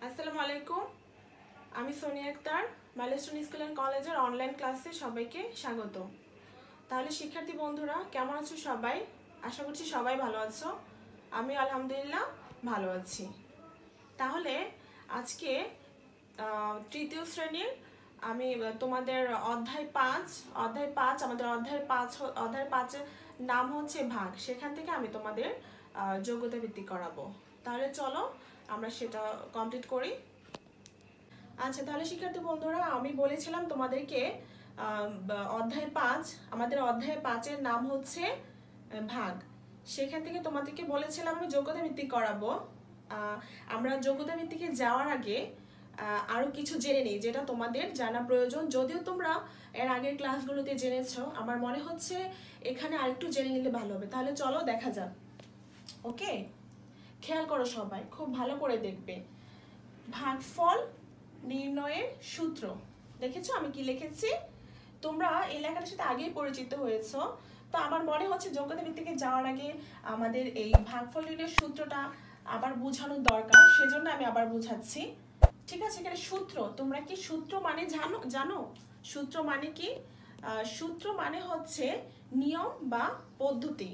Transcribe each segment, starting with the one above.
আসসালামু আলাইকুম। আমি Sonia Akter, milestone school and কলেজের অনলাইন ক্লাসে সবাইকে স্বাগত। তাহলে শিক্ষার্থী বন্ধুরা কেমন আছো সবাই? আশা করছি সবাই ভালো আছো। আমি আলহামদুলিল্লাহ ভালো আছি। তাহলে আজকে তৃতীয় শ্রেণীর আমি তোমাদের অধ্যায় 5 আমাদের অধ্যায় 5-এর নাম হচ্ছে ভাগ। সেখান থেকে আমি তোমাদের যোগ্যতা ভিত্তিক করাবো। তাহলে চলো আমরা সেটা কমপ্লিট করি। আচ্ছা, তাহলে শিক্ষার্থী বন্ধুরা আমি বলেছিলাম তোমাদেরকে আমাদের অধ্যায় 5-এর নাম হচ্ছে ভাগ। সেখান থেকে তোমাদেরকে বলেছিলাম আমি যোগ্যতা ভিত্তিক করাবো। আমরা যোগ্যতা ভিত্তিকে যাওয়ার আগে আরো কিছু জেনে নিই যেটা তোমাদের জানা প্রয়োজন। যদিও তোমরা এর আগের ক্লাসগুলোতে জেনেছো, আমার মনে হচ্ছে এখানে আরেকটু জেনে নিলে ভালো হবে। তাহলে চলো দেখা যাক। ওকে, খেয়াল করো সবাই, খুব ভালো করে দেখবে। ভাগফল নির্ণয়ের সূত্র দেখেছো আমি কি লিখেছি? তোমরা এই লেখাটার সাথে আগেই পরিচিত হয়েছো, তো আমার মনে হচ্ছে যোগ্যতা ভিত্তিকে যাওয়ার আগে আমাদের এই ভাগফল নির্ণয়ের সূত্রটা আবার বোঝানোর দরকার, সেজন্য আমি আবার বোঝাচ্ছি। ঠিক আছে, এখানে সূত্র, তোমরা কি সূত্র মানে জানো? সূত্র মানে কি? সূত্র মানে হচ্ছে নিয়ম বা পদ্ধতি।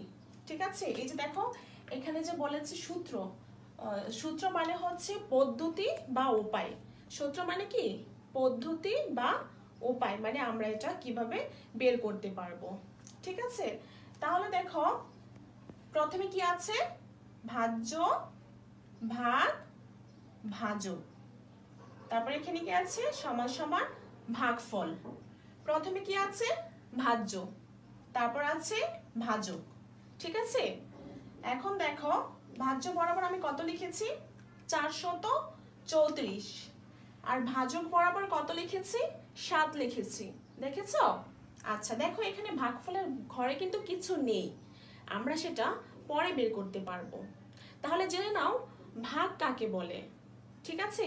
ঠিক আছে, এই যে দেখো এখানে যে বলেছে সূত্র, সূত্র মানে হচ্ছে পদ্ধতি বা উপায়। সূত্র মানে কি? পদ্ধতি বা উপায়, মানে আমরা এটা কিভাবে বের করতে পারবো। ঠিক আছে, তাহলে দেখো প্রথমে কি আছে? ভাজ্য, ভাগ, ভাজক। তারপর এখানে কি আছে? সমান সমান ভাগফল। প্রথমে কি আছে? ভাজ্য, তারপর আছে ভাজক। ঠিক আছে, এখন দেখো ভাজ্য বরাবর আমি কত লিখেছি? 434। আর ভাজক বরাবর কত লিখেছি? 7 লিখেছি। দেখেছো? আচ্ছা দেখো এখানে ভাগফলের ঘরে কিন্তু কিছু নেই, আমরা সেটা পরে বের করতে পারবো। তাহলে জেনে নাও ভাগ কাকে বলে। ঠিক আছে,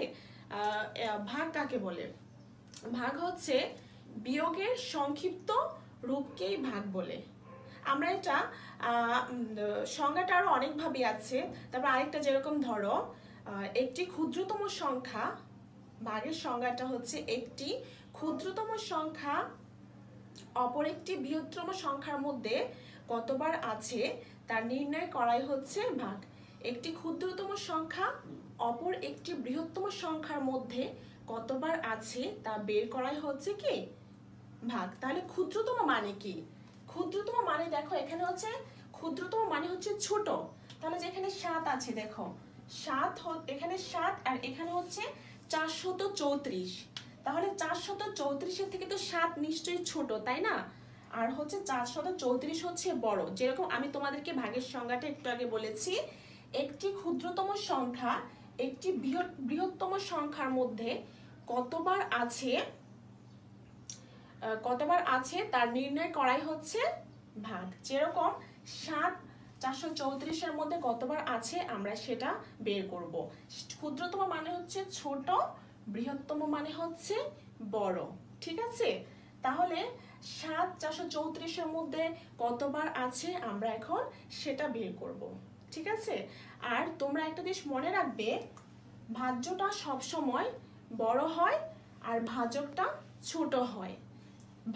ভাগ কাকে বলে? ভাগ হচ্ছে বিয়োগের সংক্ষিপ্ত রূপকেই ভাগ বলে। আমরা এটা সংজ্ঞাটা আরো অনেকভাবে আছে। তারপর আরেকটা যেরকম ধরো একটি ক্ষুদ্রতম সংখ্যা, ভাগের সংজ্ঞাটা হচ্ছে একটি ক্ষুদ্রতম সংখ্যা অপর একটি বৃহত্তম সংখ্যার মধ্যে কতবার আছে তা নির্ণয় করাই হচ্ছে ভাগ। একটি ক্ষুদ্রতম সংখ্যা অপর একটি বৃহত্তম সংখ্যার মধ্যে কতবার আছে তা বের করাই হচ্ছে কি? ভাগ। তাহলে ক্ষুদ্রতম মানে কি? ক্ষুদ্রতম মানে দেখো এখানে হচ্ছে ক্ষুদ্রতম মানে হচ্ছে ছোট। তাহলে যেখানে 7 আছে, দেখো 7 এখানে 7 আর এখানে হচ্ছে 434। তাহলে 434-এর থেকে তো 7 নিশ্চয়ই ছোট, তাই না? আর হচ্ছে 434 হচ্ছে বড়। যেরকম আমি তোমাদেরকে ভাগের সংজ্ঞাটা একটু আগে বলেছি, একটি ক্ষুদ্রতম সংখ্যা একটি বৃহত্তম সংখ্যার মধ্যে কতবার আছে তার নির্ণয় করাই হচ্ছে ভাগ। যেরকম 7 434-এর মধ্যে কতবার আছে আমরা সেটা বের করব। ক্ষুদ্রতম মানে হচ্ছে ছোট, বৃহত্তম মানে হচ্ছে বড়। ঠিক আছে, তাহলে 7 434-এর মধ্যে কতবার আছে আমরা এখন সেটা বের করব। ঠিক আছে, আর তোমরা একটা জিনিস মনে রাখবে, ভাজ্যটা সবসময় বড় হয় আর ভাজকটা ছোট হয়।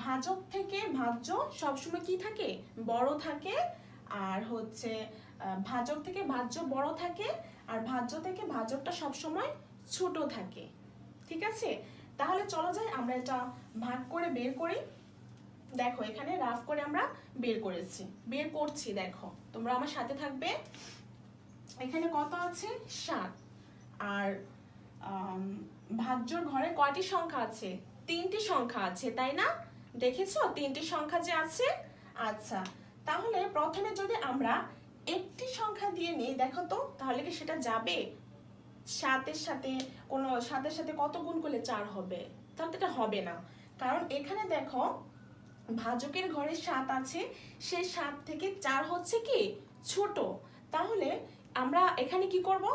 ভাজক থেকে ভাজ্য সবসময় কি থাকে? বড় থাকে। আর হচ্ছে ভাজক থেকে ভাজ্য বড় থাকে, আর ভাজ্য থেকে ভাজকটা সবসময় ছোট থাকে। ঠিক আছে, তাহলে চলো যাই আমরা এটা ভাগ করে বের করি। দেখো এখানে রাফ করে আমরা বের করছি। দেখো তোমরা আমার সাথে থাকবে। এখানে কত আছে? 7। আর ভাজ্যর ঘরে কয়টি সংখ্যা আছে? 3টি সংখ্যা আছে, তাই না? দেখেছো 3টি সংখ্যা যে আছে। আচ্ছা, তাহলে প্রথমে যদি আমরা একটি সংখ্যা দিয়ে নিই, দেখো তো তাহলে কি সেটা যাবে? 7-এর সাথে কত গুণ করলে 4 হবে? তাহলে এটা হবে না, কারণ এখানে দেখো ভাজকের ঘরে 7 আছে, সেই 7 থেকে 4 হচ্ছে কি ছোট। তাহলে আমরা এখানে কি করব?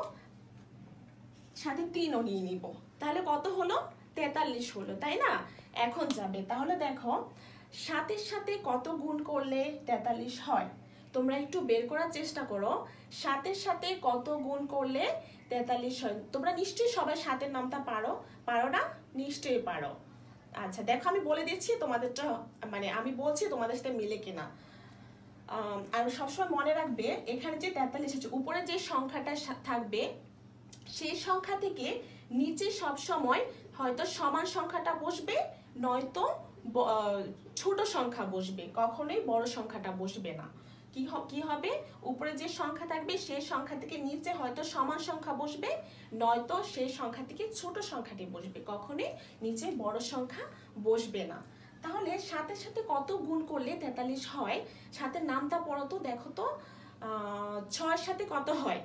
সাথে 3ও নিয়ে নিব। তাহলে কত হলো? 43 হলো, তাই না? এখন যাবে। তাহলে দেখো 7-এর সাথে কত গুণ করলে 43 হয়? তোমরা একটু বের করার চেষ্টা করো 7-এর সাথে কত গুণ করলে 43 হয়। তোমরা নিশ্চয়ই সবাই 7-এর নামটা পারো, পারো না? নিশ্চয়ই পারো। আচ্ছা দেখো আমি বলে দিচ্ছি তোমাদেরটা, মানে আমি বলছি তোমাদের সাথে মিলে কিনা। আর সবসময় মনে রাখবে এখানে যে 43 আছে উপরে যে সংখ্যাটা থাকবে সেই সংখ্যা থেকে নিচে সব সময় হয়তো সমান সংখ্যাটা বসবে, নয়তো ছোট সংখ্যা বসবে, কখনোই বড় সংখ্যাটা বসবে না। কি হবে, উপরে যে সংখ্যা থাকবে সেই সংখ্যা থেকে নিচে হয়তো সমান সংখ্যা বসবে, নয়তো সেই সংখ্যা থেকে ছোট সংখ্যাটি বসবে, কখনোই নিচে বড় সংখ্যা বসবে না। তাহলে 7-এর সাথে কত গুণ করলে 43 হয়? 7-এর নামটা পড়ো তো, দেখো তো। 6-এর সাথে কত হয়?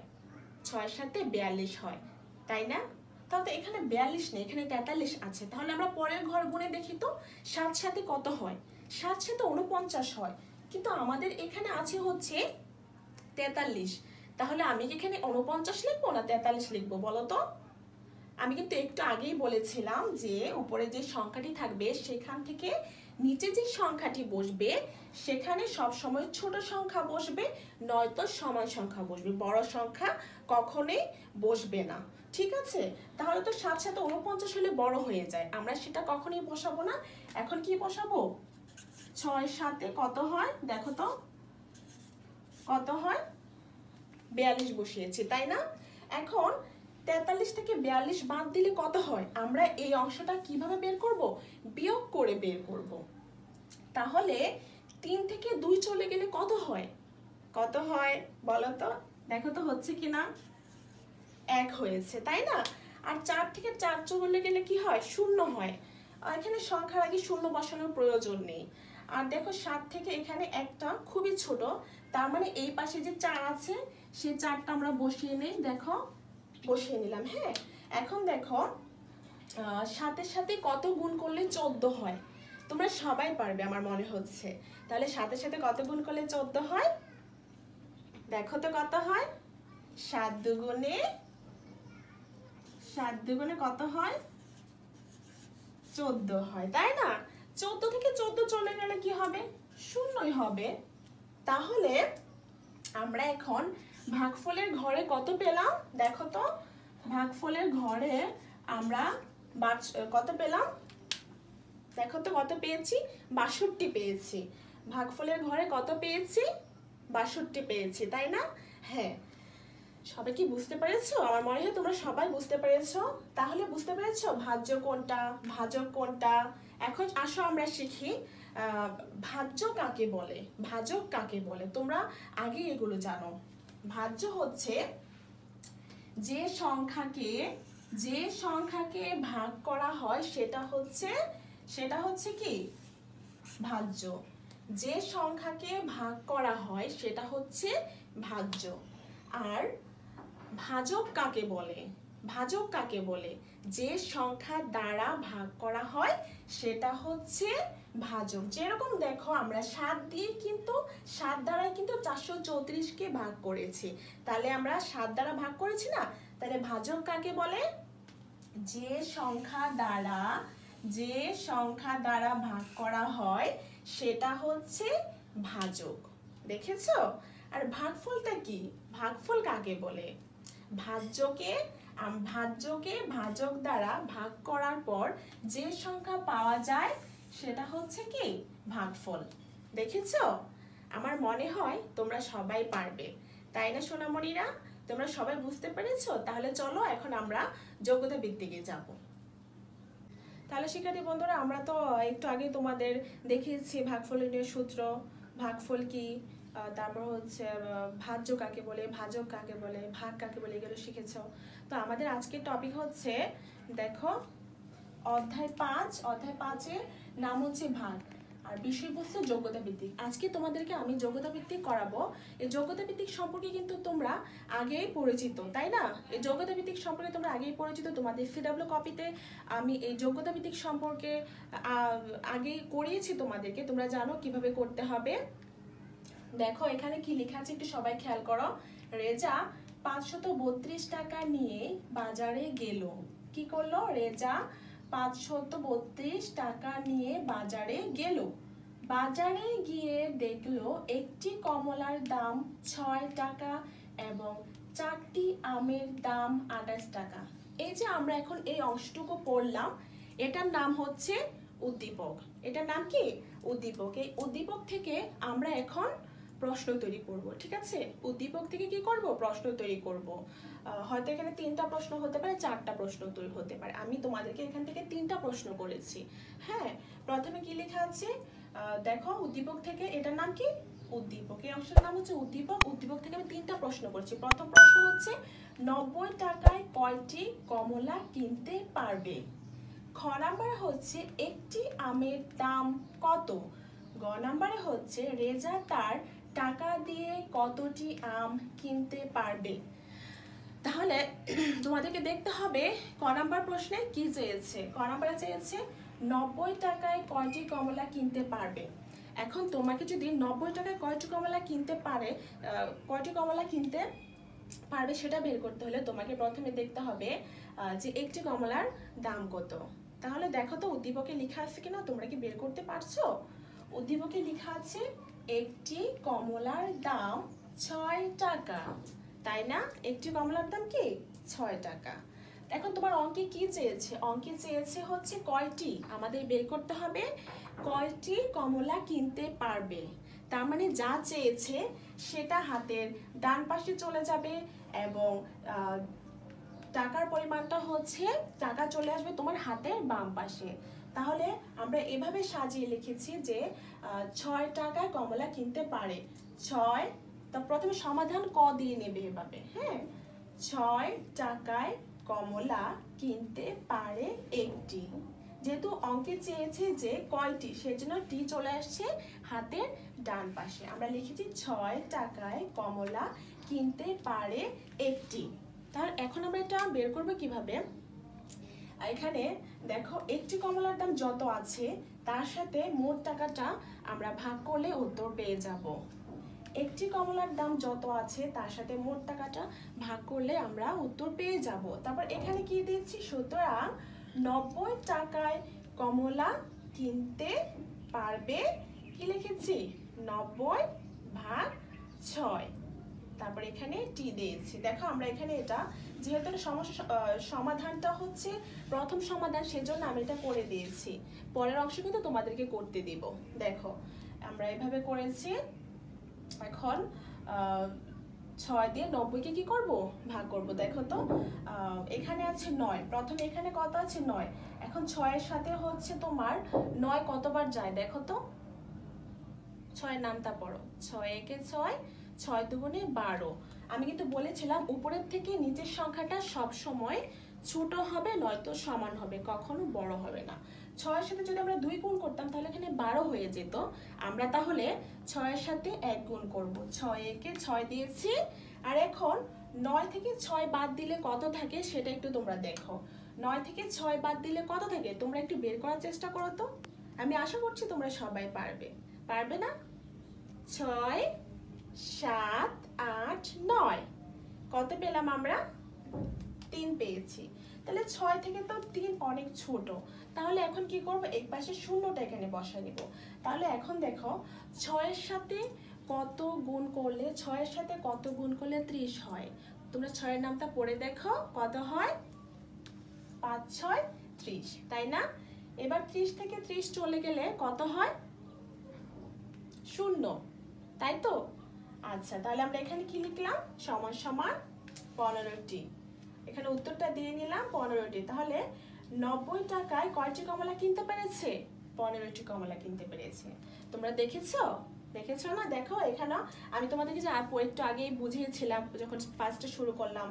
6-এর সাথে 42 হয়, তাই না? তাহলে তো এখানে 42 নেই, এখানে 43 আছে। তাহলে আমরা পরের ঘর গুণে দেখি তো 7 সাথে কত হয়? 7 সাথে 49 হয়, কিন্তু আমাদের এখানে আছে হচ্ছে 43। তাহলে আমি কি এখানে 49 লিখবো না 43 লিখবো বলো তো? আমি কিন্তু একটু আগেই বলেছিলাম যে উপরে যে সংখ্যাটি থাকবে সেখান থেকে নিচে যে সংখ্যাটি বসবে সেখানে সব সময় ছোট সংখ্যা বসবে, নয়তো সমান সংখ্যা বসবে, বড় সংখ্যা কখনোই বসবে না। ঠিক আছে? তাহলে তো 7 সাথে 49 হলে বড় হয়ে যায়, আমরা সেটা কখনোই বসাবো না। এখন কি বসাবো? 6-এর সাথে কত হয় দেখো তো, কত হয়? 42 বসিয়েছি, তাই না? এখন 43 থেকে 42 বাদ দিলে কত হয়? আমরা এই অংশটা কিভাবে বের করব? বিয়োগ করে বের করব। তাহলে 3 থেকে 2 চলে গেলে কত হয়? কত হয় বলো তো? দেখো তো হচ্ছে কিনা? 1 হয়েছে, তাই না? আর 4 থেকে 4 চলে গেলে কি হয়? 0 হয়। এখানে সংখ্যার আগে 0 বসানোর প্রয়োজন নেই। আর দেখো 7 থেকে এখানে একটা খুবই ছোট, তার মানে এই পাশে যে 4 আছে সেই 4টা আমরা বসিয়ে নেই। দেখো বসিয়ে নিলাম। হ্যাঁ, এখন দেখো 7-এর সাথে কত গুণ করলে 14 হয়? তোমরা সবাই পারবে আমার মনে হচ্ছে। তাহলে 7-এর সাথে কত গুণ করলে 14 হয়? দেখো তো কত হয়? 7 দুগুণে কত হয়? 14 হয়, তাই না? 14 থেকে 14 চলে গেলে কি হবে? 0ই হবে। তাহলে আমরা এখন ভাগফলের ঘরে কত পেলাম দেখো তো? ভাগফলের ঘরে আমরা কত পেলাম দেখো তো? কত পেয়েছি? 62 পেয়েছি। ভাগফলের ঘরে কত পেয়েছি? 62 পেয়েছি, তাই না? হ্যাঁ, সবাই কি বুঝতে পেরেছো? আমার মনে হয় তোমরা সবাই বুঝতে পেরেছো। তাহলে বুঝতে পেরেছো ভাজ্য কোনটা, ভাজক কোনটা? এখন আসো আমরা শিখি ভাজ্য কাকে বলে, ভাজক কাকে বলে। তোমরা আগে এগুলো জানো। ভাজ্য হচ্ছে যে সংখ্যাকে ভাগ করা হয় সেটা হচ্ছে কি? ভাজ্য। যে সংখ্যাকে ভাগ করা হয় সেটা হচ্ছে ভাজ্য। আর ভাজক কাকে বলে? ভাজক কাকে বলে? যে সংখ্যা দ্বারা ভাগ করা হয় সেটা হচ্ছে ভাজক। যেরকম দেখো আমরা 7 দিয়ে কিন্তু 7 দ্বারাই কিন্তু 434 কে ভাগ করেছি, তাহলে আমরা 7 দ্বারা ভাগ করেছি না? তাহলে ভাজক কাকে বলে? যে সংখ্যা দ্বারা ভাগ করা হয় সেটা হচ্ছে ভাজক। দেখেছো? আর ভাগফলটা কি? ভাগফল কাকে বলে? ভাজ্যকে ভাজক দ্বারা ভাগ করার পর যে সংখ্যা পাওয়া যায় সেটা হচ্ছে কি? ভাগফল। দেখেছো? আমার মনে হয় তোমরা সবাই পারবে, তাই না সোনামণিরা? তোমরা সবাই বুঝতে পেরেছো? তাহলে চলো এখন আমরা যোগ্যতা ভিত্তিকে যাব। তাহলে শিক্ষার্থী বন্ধুরা, আমরা তো একটু আগে তোমাদের দেখিয়েছি ভাগফলের সূত্র, ভাগফল কি, তারপর হচ্ছে ভাজ্য কাকে বলে, ভাজক কাকে বলে, ভাগ কাকে বলে, এগুলো শিখেছো। তো আমাদের আজকের টপিক হচ্ছে দেখো অধ্যায় 5-এর নাম হচ্ছে ভাগ, আর বিষয়বস্তু যোগ্যতা ভিত্তিক। আজকে তোমাদেরকে আমি যোগ্যতা ভিত্তিক করাবো। এই যোগ্যতা ভিত্তিক সম্পর্কে কিন্তু তোমরা আগেই পরিচিত, তাই না? এই যোগ্যতা ভিত্তিক সম্পর্কে তোমরা আগেই পরিচিত। তোমাদের সিডব্লিউ কপিতে আমি এই যোগ্যতা ভিত্তিক সম্পর্কে আগেই করিয়েছি তোমাদেরকে, তোমরা জানো কিভাবে করতে হবে। দেখো এখানে কি লেখা আছে একটু সবাই খেয়াল করো। রেজা 532 টাকা নিয়ে বাজারে গেল। কি করলো? রেজা 532 টাকা নিয়ে বাজারে গেল। বাজারে গিয়ে দেখলো একটি কমলার দাম 6 টাকা এবং 4টি আমের দাম 28 টাকা। এই যে আমরা এখন এই অংশটুকু পড়লাম, এটার নাম হচ্ছে উদ্দীপক। এটার নাম কি? উদ্দীপক। এই উদ্দীপক থেকে আমরা এখন প্রশ্ন তৈরি করব, ঠিক আছে? উদ্দীপক থেকে কি করব? প্রশ্ন তৈরি করব। হয়তো এখানে 3টা প্রশ্ন হতে পারে, 4টা প্রশ্ন তৈরি হতে পারে। আমি তোমাদেরকে এখান থেকে 3টা প্রশ্ন করেছি। হ্যাঁ, প্রথমে কি লেখা আছে দেখো, উদ্দীপক থেকে, এটার নাম কি? উদ্দীপক। এই অংশের নাম হচ্ছে উদ্দীপক। উদ্দীপক থেকে আমি 3টা প্রশ্ন করেছি। প্রথম প্রশ্ন হচ্ছে 90 টাকায় কয়টি কমলা কিনতে পারবে? খ নাম্বারে হচ্ছে একটি আমের দাম কত? গ নাম্বারে হচ্ছে রেজা তার টাকা দিয়ে কতটি আম কিনতে পারবে? তাহলে তোমাদেরকে দেখতে হবে ক নাম্বার প্রশ্নে কি চেয়েছে। ক নাম্বারে চেয়েছে 90 টাকায় কয়টি কমলা কিনতে পারবে। এখন তোমাকে যদি 90 টাকায় কয়টি কমলা কিনতে পারে, কয়টি কমলা কিনতে পারবে সেটা বের করতে হলে তোমাকে প্রথমে দেখতে হবে যে একটি কমলার দাম কত। তাহলে দেখো তো উদ্দীপকে লেখা আছে কিনা, তোমরা কি বের করতে পারছো? উদ্দীপকে লেখা আছে একটি কমলার দাম 6 টাকা, তাই না? একটি কমলার দাম কি? 6 টাকা। এখন তোমার অঙ্কে কি চেয়েছে? অঙ্কে চেয়েছে হচ্ছে কয়টি, আমাদের বের করতে হবে কয়টি কমলা কিনতে পারবে। তার মানে যা চেয়েছে সেটা হাতের ডান পাশে চলে যাবে এবং টাকার পরিমাণটা হচ্ছে, টাকা চলে আসবে তোমার হাতের বাম পাশে। তাহলে আমরা এভাবে সাজিয়ে লিখেছি যে 6 টাকায় কমলা কিনতে পারে। 6, তা প্রথমে সমাধান ক দিয়ে নেবে এভাবে। হ্যাঁ, 6 টাকায় কমলা কিনতে পারে একটি। যেহেতু অঙ্কে চেয়েছে যে কয়টি, সেজন্য টি চলে আসছে হাতের ডান পাশে। আমরা লিখেছি 6 টাকায় কমলা কিনতে পারে একটি। তাহলে এখন আমরা এটা বের করবো কিভাবে? এখানে দেখো একটি কমলার দাম যত আছে তার সাথে মোট টাকাটা আমরা ভাগ করলে উত্তর পেয়ে যাব। একটি কমলার দাম যত আছে তার সাথে মোট টাকাটা ভাগ করলে আমরা উত্তর পেয়ে যাব। তারপর এখানে কি দিয়েছি, সুতরাং 90 টাকায় কমলা কিনতে পারবে, কি লিখেছি? 90 ভাগ 6। তারপর এখানে টি দিয়েছি। দেখো আমরা এখানে এটা যেহেতু সমস্যা সমাধানটা হচ্ছে প্রথম সমাধান, সেজন্য আমি এটা করে দিয়েছি। পরের অংশ কিন্তু তোমাদেরকে করতে দিব। দেখো আমরা এভাবে করেছি। এখন 6 দিয়ে 90কে কি করব? ভাগ করব। দেখো তো এখানে আছে 9, প্রথমে এখানে কত আছে? 9। এখন 6 এর সাথে হচ্ছে তোমার 9 কতবার যায় দেখো তো? 6 এর নামটা পড়ো। 6 একে 6, 6 দুগুণে 12। আমি কিন্তু বলেছিলাম উপরের থেকে নিচের সংখ্যাটা সব সময় ছোট হবে, নয়তো সমান হবে, কখনো বড় হবে না। 6 এর সাথে যদি আমরা 2 গুণ করতাম তাহলে এখানে 12 হয়ে যেত। আমরা তাহলে 6 এর সাথে 1 গুণ করব। 6 একে 6 দিয়েছি। আর এখন 9 থেকে 6 বাদ দিলে কত থাকে সেটা একটু তোমরা দেখো। 9 থেকে 6 বাদ দিলে কত থাকে তোমরা একটু বের করার চেষ্টা করো তো। আমি আশা করছি তোমরা সবাই পারবে। পারবে না? 6, 7, 8, 9 কত পেলাম আমরা? 3 পেয়েছি। তাহলে 6 থেকে তো 3 অনেক ছোট। তাহলে এখন কি করব? এক পাশে শূন্যটা এখানে বসাই দেব। তাহলে এখন দেখো 6 এর সাথে কত গুণ করলে, 6 এর সাথে কত গুণ করলে 30 হয়। তোমরা 6 এর নামটা পড়ে দেখো কত হয়? 5, 6, 30, তাই না? এবার 30 থেকে 30 চলে গেলে কত হয়? 0, তাই তো? আচ্ছা, তাহলে আমরা এখানে কি লিখলাম? সমান সমান 15টি। এখানে উত্তরটা দিয়ে নিলাম 15টি। তাহলে 90 টাকায় কয়টি কমলা কিনতে পেরেছে? 15টি কমলা কিনতে পেরেছে। তোমরা দেখেছো? দেখেছো না? দেখো এখানে আমি তোমাদেরকে যে একটু আগেই বুঝিয়েছিলাম যখন ফার্স্টে শুরু করলাম,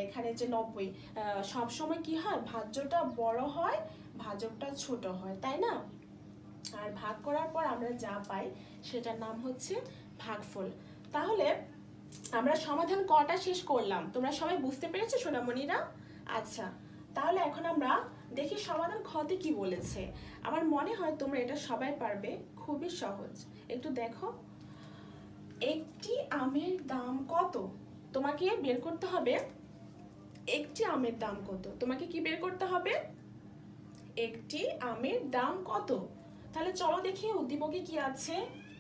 এখানে যে 90 সবসময় কি হয়? ভাজ্যটা বড় হয়, ভাজকটা ছোট হয়, তাই না? আর ভাগ করার পর আমরা যা পাই সেটার নাম হচ্ছে ভাগফল। তাহলে আমরা সমাধান কটা শেষ করলাম? তোমরা সবাই বুঝতে পেরেছো সোনামণিরা? আচ্ছা, তাহলে এখন আমরা দেখি সমাধান খতে কি বলেছে। আমার মনে হয় তোমরা এটা সবাই পারবে, খুবই সহজ। একটু দেখো, একটি আমের দাম কত? তোমাকে বের করতে হবে একটি আমের দাম কত। তোমাকে কি বের করতে হবে? একটি আমের দাম কত? তাহলে চলো দেখি উদ্দীপকে কি আছে।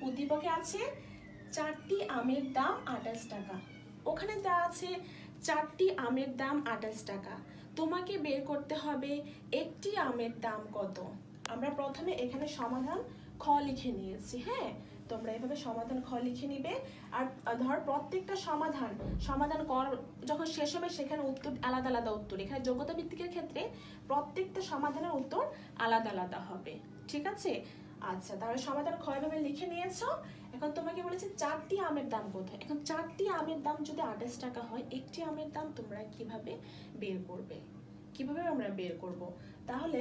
উদ্দীপকে আছে 4টি আমের দাম 28 টাকা। ওখানে দেওয়া আছে 4টি আমের দাম 28 টাকা। তোমাকে বের করতে হবে একটি আমের দাম কত। আমরা প্রথমে এখানে সমাধান খ লিখে নিয়েছি। হ্যাঁ, তোমরা এভাবে সমাধান খ লিখে নিবে। আর ধর প্রত্যেকটা সমাধান কর যখন শেষ হবে সেখানে উত্তর আলাদা আলাদা উত্তর। এখানে যোগ্যতা ভিত্তিকের ক্ষেত্রে প্রত্যেকটা সমাধানের উত্তর আলাদা আলাদা হবে। ঠিক আছে? আচ্ছা, তাহলে সমাধান খ এভাবে লিখে নিয়েছো। এখন তোমাকে বলেছে 4টি আমের দাম কোথায়। এখন 4টি আমের দাম যদি 28 টাকা হয়, একটি আমের দাম তোমরা কিভাবে বের করবে? কিভাবে আমরা বের করব? তাহলে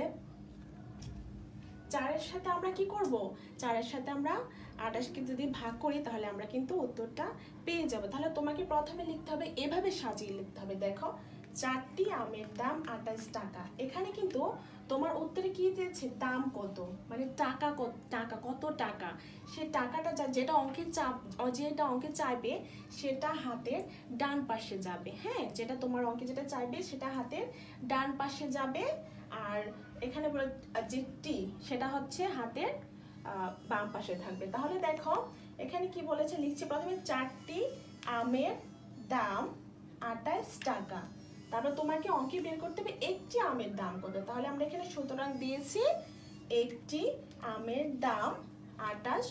4-এর সাথে আমরা কি করব? 4-এর সাথে আমরা 28কে যদি ভাগ করি তাহলে আমরা কিন্তু উত্তরটা পেয়ে যাব। তাহলে তোমাকে প্রথমে লিখতে হবে, এভাবে সাজিয়ে লিখতে হবে। দেখো, 4টি আমের দাম 28 টাকা। এখানে কিন্তু তোমার উত্তরে কি দিয়েছে? দাম কত, মানে টাকা কত টাকা। সে টাকাটা যেটা অঙ্কে চাইবে সেটা হাতের ডান পাশে যাবে। হ্যাঁ, যেটা তোমার অঙ্কে যেটা চাইবে সেটা হাতের ডান পাশে যাবে। আর এখানে যে টি সেটা হচ্ছে হাতের বাম পাশে থাকবে। তাহলে দেখো এখানে কি বলেছে, লিখছি প্রথমে 4টি আমের দাম 28 টাকা। তারপর তোমাকে অঙ্কে বের করতে হবে একটি আমের দাম কত। তাহলে আমরা এখানে সুতরাং দিয়েছি একটি আমের দাম 28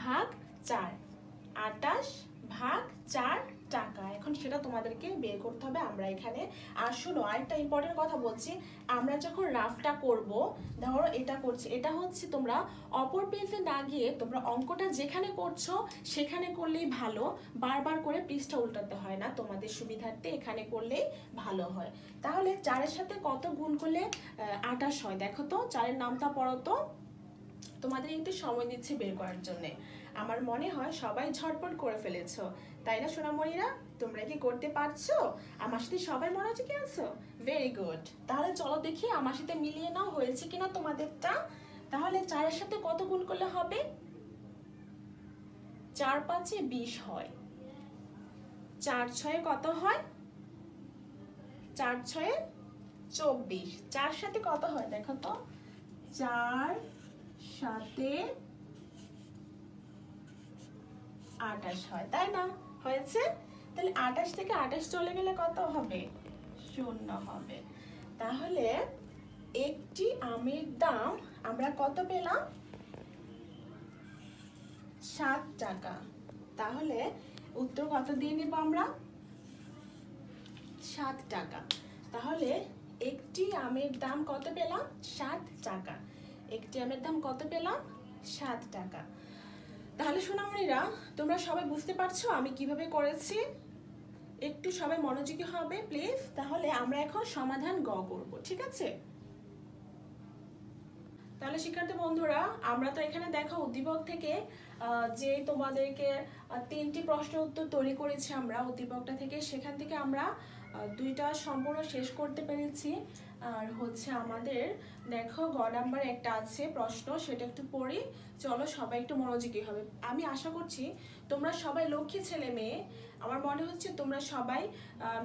ভাগ 4, 28 ভাগ 4 টাকা। এখন সেটা তোমাদেরকে বের করতে হবে। আমরা এখানে আর শোনো, আরেকটা ইম্পর্টেন্ট কথা বলছি। আমরা যখন রাফটা করব, ধরো এটা করছি, এটা হচ্ছে তোমরা অপর পেজে না গিয়ে তোমরা অঙ্কটা যেখানে করছো সেখানে করলেই ভালো। বারবার করে পৃষ্ঠা উল্টাতে হয় না, তোমাদের সুবিধার্থে এখানে করলেই ভালো হয়। তাহলে 4-এর সাথে কত গুণ করলে 28 হয়? দেখো তো, 4-এর নামটা পড়ো তো। তোমাদের একটু সময় দিচ্ছে বের করার জন্য। আমার মনে হয় সবাই ঝটপট করে ফেলেছো, তাই না সোনামণিরা? তোমরা কি করতে পারছো? আমার সাথে সবাই মনোযোগী আছো? Very good. তাহলে চলো দেখি আমার সাথে মিলিয়ে নাও হয়েছে কিনা তোমাদেরটা। তাহলে 4-এর সাথে কত গুণ করলে হবে? 4 5 20 হয়। 4 6 কত হয়? 4 6 24। 4 সাথে কত হয় দেখো তো? 4 সাথে 28 হয়, তাই না? হয়েছে। তাহলে 28 থেকে 28 চলে গেলে কত হবে? 0 হবে। তাহলে একটি আমের দাম আমরা কত পেলাম? 7 টাকা। তাহলে উত্তর কত দিয়ে নিব আমরা? 7 টাকা। তাহলে একটি আমের দাম কত পেলাম? 7 টাকা। একটি আমের দাম কত পেলাম? 7 টাকা। তাহলে সোনামণিরা, তোমরা সবাই বুঝতে পারছো আমি কিভাবে করেছি? একটু সবাই মনোযোগী হবে প্লিজ। তাহলে আমরা এখন সমাধান গ করব, ঠিক আছে? তাহলে শিক্ষার্থী বন্ধুরা, আমরা তো এখানে দেখো উদ্দীপক থেকে যে তোমাদেরকে 3টি প্রশ্নের উত্তর তৈরি করেছি আমরা উদ্দীপকটা থেকে, সেখান থেকে আমরা 2টা সম্পূর্ণ শেষ করতে পেরেছি। আর হচ্ছে আমাদের দেখো গ নাম্বার একটা আছে প্রশ্ন, সেটা একটু পড়ি। চলো সবাই একটু মনোযোগী হবে। আমি আশা করছি তোমরা সবাই লক্ষ্মী ছেলে মেয়ে। আমার মনে হচ্ছে তোমরা সবাই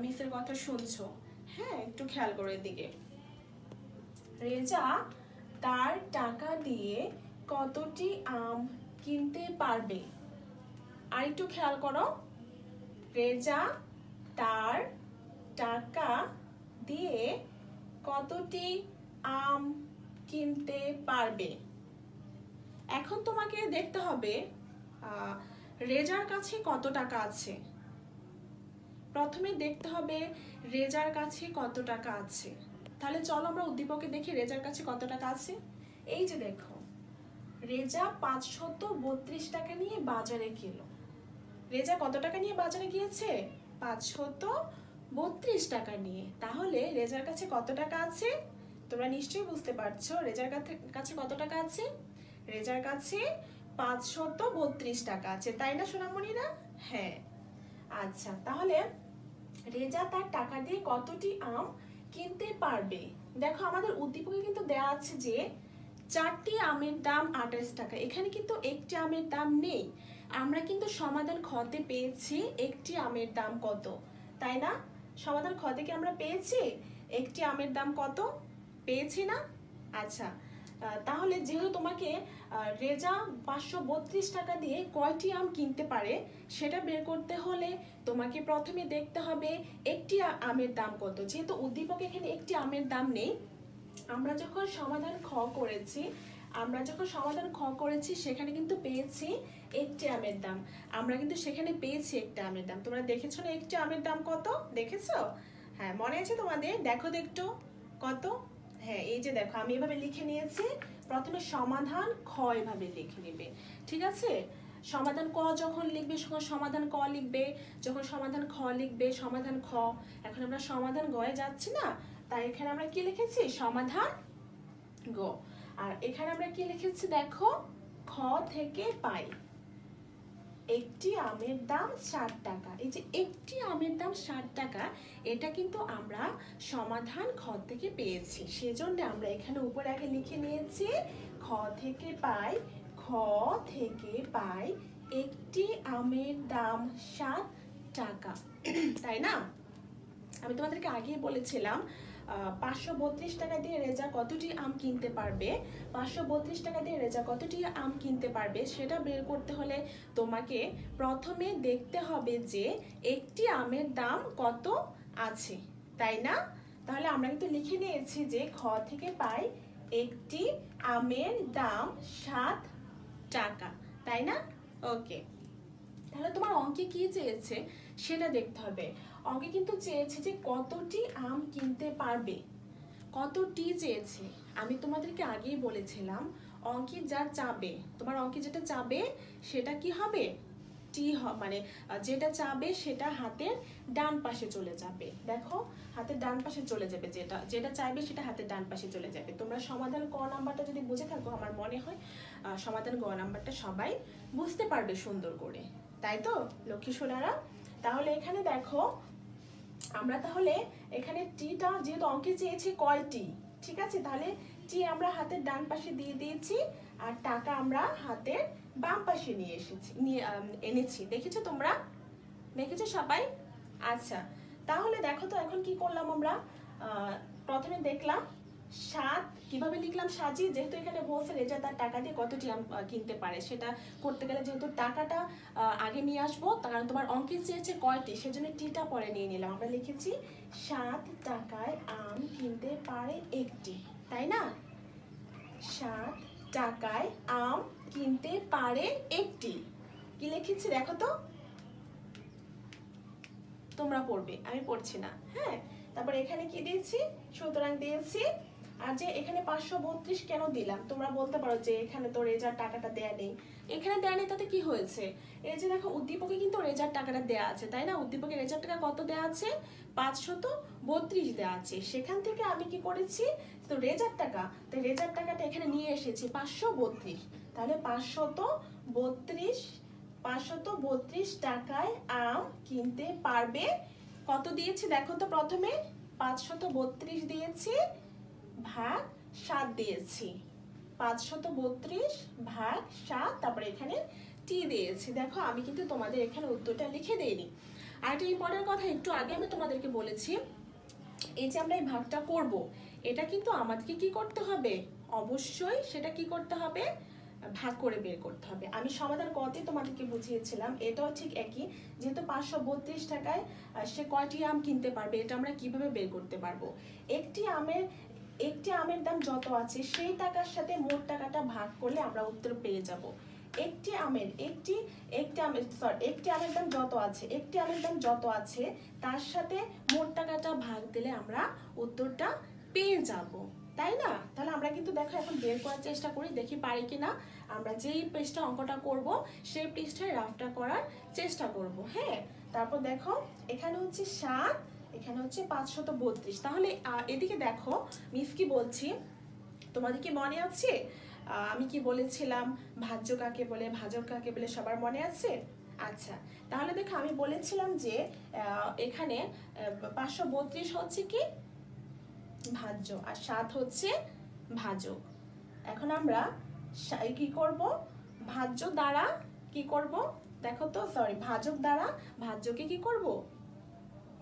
মিসের কথা শুনছো। হ্যাঁ, একটু খেয়াল করো এদিকে। রেজা তার টাকা দিয়ে কতটি আম কিনতে পারবে? আর একটু খেয়াল করো। রেজা তার টাকা দিয়ে কতটি আম কিনতে পারবে? এখন তোমাকে দেখতে হবে রেজার কাছে কত টাকা আছে। প্রথমে দেখতে হবে রেজার কাছে কত টাকা আছে। তাহলে চলো আমরা উদ্দীপকে দেখি রেজার কাছে কত টাকা আছে। এই যে দেখো, রেজা 532 টাকা নিয়ে বাজারে গেল। রেজা কত টাকা নিয়ে বাজারে গিয়েছে? 532 টাকা নিয়ে। তাহলে রেজার কাছে কত টাকা আছে? তোমরা নিশ্চয়ই বুঝতে পারছো রেজার কাছে কত টাকা আছে। রেজার কাছে 532 টাকা আছে, তাই না সোনামণিরা? হ্যাঁ। আচ্ছা, তাহলে রেজা তার টাকা দিয়ে কতটি আম কিনতে পারবে? দেখো আমাদের উদ্দীপকে কিন্তু দেয়া আছে যে 4টি আমের দাম 28 টাকা। এখানে কিন্তু একটি আমের দাম নেই। আমরা কিন্তু সমাধান খতে পেয়েছি একটি আমের দাম কত, তাই না? সমাধান খতে কি আমরা পেয়েছি একটি আমের দাম কত? পেয়েছি না? আচ্ছা, তাহলে যেহেতু তোমাকে রেজা 532 টাকা দিয়ে কয়টি আম কিনতে পারে সেটা বের করতে হলে তোমাকে প্রথমে দেখতে হবে একটি আমের দাম কত। যেহেতু উদ্দীপক এখানে একটি আমের দাম নেই, আমরা যখন সমাধান করেছি সেখানে কিন্তু পেয়েছি একটি আমের দাম। আমরা কিন্তু সেখানে পেয়েছি একটি আমের দাম। তোমরা দেখেছো না একটি আমের দাম কত? দেখেছো? হ্যাঁ, মনে আছে তোমাদের? দেখো তো একটু কত। হ্যাঁ, এই যে দেখো আমি এভাবে লিখে নিয়েছি। প্রথমে সমাধান খ এভাবে লিখে নেবে, ঠিক আছে? সমাধান ক যখন লিখবে সমাধান ক লিখবে, যখন সমাধান খ লিখবে সমাধান খ। এখন আমরা সমাধান গয়ে যাচ্ছি না, তাই এখানে আমরা কি লিখেছি? সমাধান গ। আর এখানে আমরা কি লিখেছি দেখো, খ থেকে পাই একটি আমের দাম 60 টাকা। এই যে একটি আমের দাম 60 টাকা, এটা কিন্তু আমরা সমাধান খ থেকে পেয়েছি, সেজন্য আমরা এখানে উপরে আগে লিখে নিয়েছি খ থেকে পাই একটি আমের দাম 60 টাকা, তাই না? আমি তোমাদেরকে আগেই বলেছিলাম 532 টাকা দিয়ে রেজা কতটি আম কিনতে পারবে। 532 টাকা দিয়ে রেজা কতটি আম কিনতে পারবে সেটা বের করতে হলে তোমাকে প্রথমে দেখতে হবে যে একটি আমের দাম কত আছে, তাই না? তাহলে আমরা কিন্তু লিখে নিয়েছি যে খ থেকে পাই একটি আমের দাম 60 টাকা, তাই না? ওকে, তাহলে তোমার অঙ্কে কি চেয়েছে সেটা দেখতে হবে। অঙ্কে কিন্তু চেয়েছে যে কতটি আম কিনতে পারবে, কতটি চেয়েছে। আমি তোমাদেরকে আগেই বলেছিলাম অঙ্কে যা চাবে, তোমার অঙ্কে যেটা চাবে সেটা কি হবে? টি মানে যেটা চাবে সেটা হাতের ডান পাশে চলে যাবে। দেখো হাতের ডান পাশে চলে যাবে, যেটা চাইবে সেটা হাতের ডান পাশে চলে যাবে। তোমরা সমাধান ক নাম্বারটা যদি বুঝে থাকো, আমার মনে হয় সমাধান গ নাম্বারটা সবাই বুঝতে পারবে সুন্দর করে, তাই তো লক্ষ্মী সোনারা? তাহলে এখানে দেখো আমরা তাহলে এখানে টিটা যেহেতু অঙ্কে চেয়েছি কয়টি, ঠিক আছে, তাহলে টি আমরা হাতের ডান পাশে দিয়ে দিয়েছি আর টাকা আমরা হাতের বাম পাশে এনেছি। দেখেছো তোমরা? দেখেছো সবাই? আচ্ছা, তাহলে দেখো তো এখন কি করলাম আমরা। প্রথমে দেখলাম 7 কিভাবে লিখলাম সাজিয়ে, যেহেতু এখানে বলছে রেজা তার টাকা দিয়ে কতটি আম কিনতে পারে, সেটা করতে গেলে যেহেতু টাকাটা আগে নিয়ে আসবো, কারণ তোমার অঙ্কে চেয়েছে কয়টি, সেজন্য টিটা পরে নিয়ে নিলাম। আমরা লিখেছি 7 টাকায় আম কিনতে পারে একটি, তাই না? 7 টাকায় আম কিনতে পারে একটি। কি লিখেছি দেখো তো, তোমরা পড়বে, আমি পড়ছি না। হ্যাঁ, তারপর এখানে কি দিয়েছি? সুতরাং দিয়েছি। আর যে এখানে 532 কেন দিলাম, তোমরা বলতে পারো যে এখানে তো রেজার টাকাটা দেয়া নেই। এখানে দেয়া নেই তাতে কি হয়েছে? এই যে দেখো উদ্দীপকে কিন্তু রেজার টাকাটা দেয়া আছে, তাই না? উদ্দীপকে রেজার টাকা কত দেয়া আছে? 532 দেয়া আছে। সেখান থেকে আমি কি করেছি, তো রেজার টাকা, তো রেজার টাকাটা এখানে নিয়ে এসেছি 532। তাহলে 532 টাকায় আম কিনতে পারবে। কত দিয়েছি দেখো তো, প্রথমে 532 দিয়েছি ভাগ 7 দিয়েছি, 532 ভাগ 7, তারপরে এখানে টি দিয়েছি। দেখো আমি কিন্তু তোমাদের এখানে উত্তরটা লিখে দেইনি। আর একটা ইম্পর্টেন্ট কথা একটু আগে আমি তোমাদেরকে বলেছি, এই যে আমরা এই ভাগটা করব, এটা কিন্তু আমাদেরকে কি করতে হবে? অবশ্যই সেটা কি করতে হবে? ভাগ করে বের করতে হবে। আমি সমাধান কতে তোমাদেরকে বুঝিয়েছিলাম, এটাও ঠিক একই। যেহেতু 532 টাকায় সে কয়টি আম কিনতে পারবে, এটা আমরা কিভাবে বের করতে পারবো? একটি আমের দাম যত আছে সেই টাকার সাথে মোট টাকাটা ভাগ করলে আমরা উত্তর পেয়ে যাব। একটি আমের দাম যত আছে তার সাথে মোট টাকাটা ভাগ দিলে আমরা উত্তরটা পেয়ে যাব, তাই না? তাহলে আমরা কিন্তু দেখো এখন বের করার চেষ্টা করি, দেখি পারি কিনা। আমরা যেই পৃষ্ঠা অঙ্কটা করব সেই পৃষ্ঠায় রাফটা করার চেষ্টা করব। হ্যাঁ, তারপর দেখো এখানে হচ্ছে 7, এখানে হচ্ছে 532। তাহলে এদিকে দেখো মিস কি বলছি, তোমাদের কি মনে আছে আমি কি বলেছিলাম? ভাজ্য কাকে বলে, ভাজক কাকে বলে, সবার মনে আছে? আচ্ছা, তাহলে দেখো আমি বলেছিলাম যে এখানে 532 হচ্ছে কি ভাজ্য আর 7 হচ্ছে ভাজক। এখন আমরা কি করব? ভাজ্য দ্বারা কি করব দেখো তো, ভাজক দ্বারা ভাজ্যকে কি করব?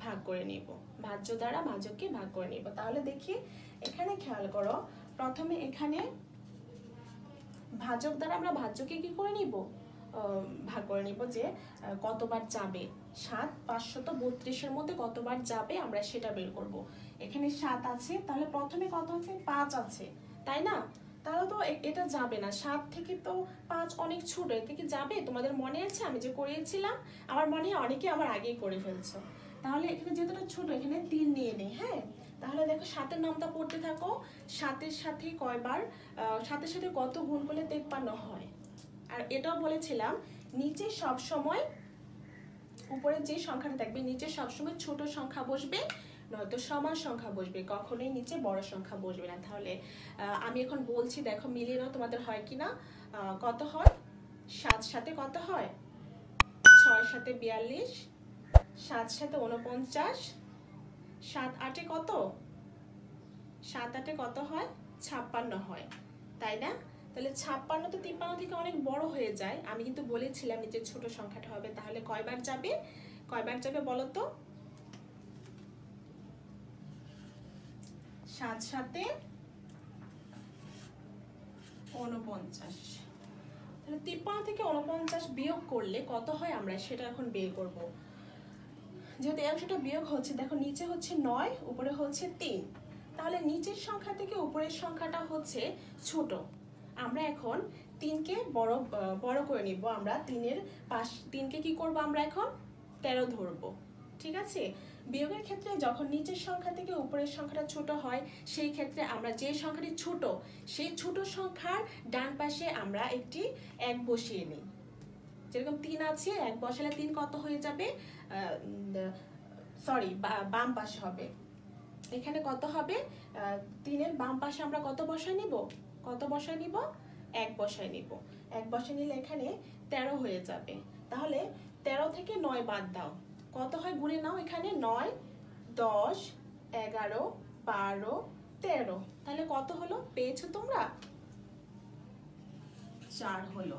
ভাগ করে নিব। ভাজ্য দ্বারা ভাজককে ভাগ করে নিব। তাহলে দেখি এখানে খেয়াল করো, প্রথমে এখানে ভাজক দ্বারা আমরা ভাজ্যকে কি করে নিব, ভাগ করে নিব যে কতবার যাবে, 7 532 মধ্যে কতবার যাবে আমরা সেটা বের করব। এখানে 7 আছে, তাহলে প্রথমে কত আছে, 5 আছে, তাই না? তাহলে তো এটা যাবে না, 7 থেকে তো 5 অনেক ছোট, এটা কি যাবে? তোমাদের মনে আছে আমি যে করিয়েছিলাম? আমার মনে হয় অনেকে আমার আগেই করে ফেলছো। তাহলে এখানে যেহেতু ছোট, এখানে 3 নিয়ে নেই। হ্যাঁ, তাহলে দেখো 7-এর নামটা পড়তে থাকো। 7-এর সাথে কয়বার, 7-এর সাথে কত গুণ করলে 53 হয়। আর এটাও বলেছিলাম নিচে সব সময় উপরে যে সংখ্যাটা থাকবে নিচে সবসময় ছোট সংখ্যা বসবে, নয়তো সমান সংখ্যা বসবে, কখনোই নিচে বড় সংখ্যা বসবে না। তাহলে আমি এখন বলছি, দেখো মিলিয়ে নাও তোমাদের হয় কিনা। কত হয়? 7 সাথে কত হয়? 6 সাথে 42, 7 সাথে 49, 7 8-এ কত? 7 8-এ কত হয়? 56 হয়, তাই না? তাহলে 56 তো 53 থেকে অনেক বড় হয়ে যায়। আমি কিন্তু বলেছিলাম নিচে ছোট সংখ্যাটা হবে। তাহলে কয়বার যাবে, কয়বার যাবে বলো তো? 7 সাথে 49, তাহলে 53 থেকে 49 বিয়োগ করলে কত হয় আমরা সেটা এখন বের করব। যেহেতু এই অংশটা বিয়োগ হচ্ছে, দেখো নিচে হচ্ছে 9, উপরে হচ্ছে 3, তাহলে নিচের সংখ্যা থেকে উপরের সংখ্যাটা হচ্ছে ছোট। আমরা এখন 3কে বড় করে নিব। আমরা 3কে কি করব, আমরা এখন 13 ধরব। ঠিক আছে? বিয়োগের ক্ষেত্রে যখন নিচের সংখ্যা থেকে উপরের সংখ্যাটা ছোট হয়, সেই ক্ষেত্রে আমরা যে সংখ্যাটি ছোট সেই ছোট সংখ্যার ডান পাশে আমরা একটি 1 বসিয়ে নিই। যেরকম 3 আছে, 1 বসালে 3 কত হয়ে যাবে, সরি বাম পাশে হবে। এখানে কত হবে, 3-এর বাম পাশে আমরা কত বসায় নিব, কত বসায় নিব, 1 বসায় নিব। 1 বসায় নিলে এখানে 13 হয়ে যাবে। তাহলে 13 থেকে 9 বাদ দাও, কত হয় গুণে নাও। এখানে 9 10 11 12 13, তাহলে কত হলো পেয়েছো তোমরা? 4 হলো।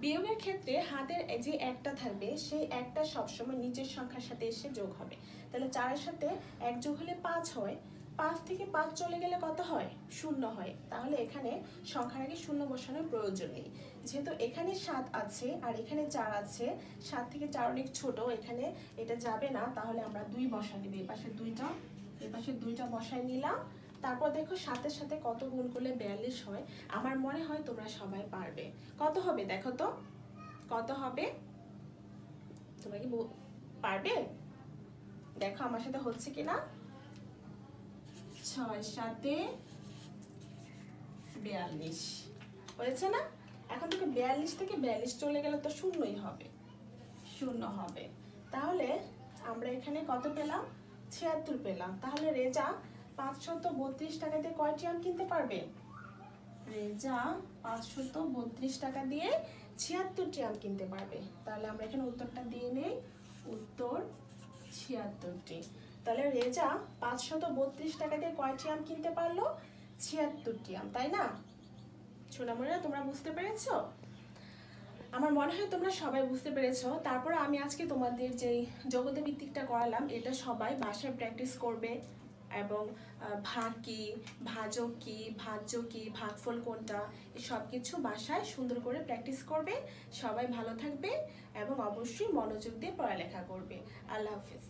বিয়োগের ক্ষেত্রে হাতের যে একটা থাকবে সেই একটা সবসময় নিচের সংখ্যার সাথে এসে যোগ হবে। তাহলে 4-এর সাথে 1 যোগ হলে 5 হয়, 5 থেকে 5 চলে গেলে কত হয়, 0 হয়। তাহলে এখানে সংখ্যার আগে 0 বসানোর প্রয়োজন নেই। যেহেতু এখানে 7 আছে আর এখানে 4 আছে, 7 থেকে 4 অনেক ছোট, এখানে এটা যাবে না। তাহলে আমরা 2 বসাই দিব, এই পাশে 2টা, এই পাশে 2টা বসাই নিলাম। তারপর দেখো 7-এর সাথে কত গুণ করলে 42 হয়। আমার মনে হয় তোমরা সবাই পারবে। কত হবে দেখো তো, কত হবে? তোমরা কি পারবে? দেখো আমার সাথে হচ্ছে কিনা। 6 7 42 হয়েছে না? এখন থেকে 42 থেকে 42 চলে গেলে তো শূন্যই হবে, 0 হবে। তাহলে আমরা এখানে কত পেলাম, 76 পেলাম। তাহলে রেজা 532 টাকা দিয়ে কয়টি আম কিনতে পারবে? রেজা 532 টাকা দিয়ে 76টি আম কিনতে পারবে। তাহলে আমরা এখানে উত্তরটা দিয়ে নেই, উত্তর 76টি। তাহলে রেজা 532 টাকা দিয়ে কয়টি আম কিনতে পারলো? 76টি আম, তাই না? সোনামণিরা তোমরা বুঝতে পেরেছো? আমার মনে হয় তোমরা সবাই বুঝতে পেরেছো। তারপর আমি আজকে তোমাদের যেই যোগ্যতা ভিত্তিকটা করালাম এটা সবাই বাসায় প্র্যাকটিস করবে, এবং ভাগ কি, ভাজক কি, ভাজ্য কি, ভাগফল কোনটা, এই সব কিছু বাসায় সুন্দর করে প্র্যাকটিস করবে। সবাই ভালো থাকবে এবং অবশ্যই মনোযোগ দিয়ে পড়ালেখা করবে। আল্লাহ হাফেজ।